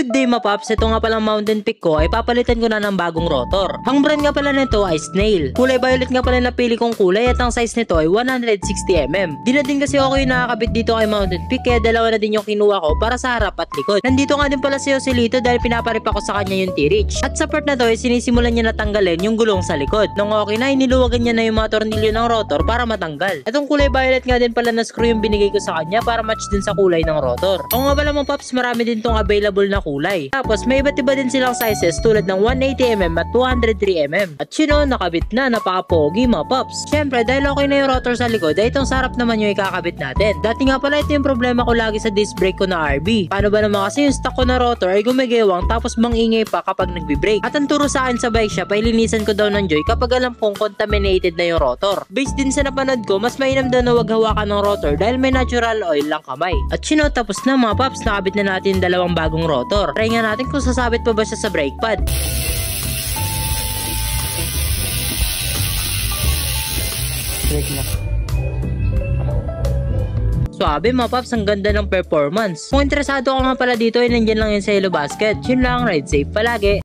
Good day mga paps, ito nga palang Mountain Peak ko ay papalitan ko na ng bagong rotor. Ang brand nga pala nito ay Snail. Kulay violet nga pala napili kong kulay at ang size nito ay 160mm. Di na din kasi ako yung nakakabit dito kay Mountain Peak kaya dalawa na din yung kinuha ko para sa harap at likod. Nandito nga din pala si Joselito dahil pinaparip ako sa kanya yung T-Reach. At sa part na to ay sinisimulan niya natanggalin yung gulong sa likod. Nung okay na, iniluwagan niya na yung mga tornilyo ng rotor para matanggal. Itong kulay violet nga din pala na screw yung binigay ko sa kanya para match din sa kulay ng rotor. O nga pala mga paps, marami din tong available na kulay. Tapos may iba't iba din silang sizes tulad ng 180mm at 203mm. At yun o, nakabit na, napaka-pogi mga paps. Syempre dahil okay na yung rotor sa likod ay itong sarap naman yung ikakabit natin. Dati nga pala ito yung problema ko lagi sa disc brake ko na RB. Paano ba naman kasi yung stock ko na rotor ay gumigewang tapos mangingay pa kapag nagbi-brake. At ang turo sa akin sa bike shop ay linisan ko daw ng Joy kapag alam kong contaminated na yung rotor. Based din sa napanood ko, mas mainam daw na wag hawakan ng rotor dahil may natural oil lang kamay. At yun o, tapos na mga paps, nakabit na natin dalawang bagong rotor. Try nga natin kung sasabit pa ba siya sa brake pad. Brake na. Suabe mga paps, ang ganda ng performance. Kung interesado ka nga pala dito ay nandiyan lang yun sa Yellow Basket. Yun lang, ride safe palagi.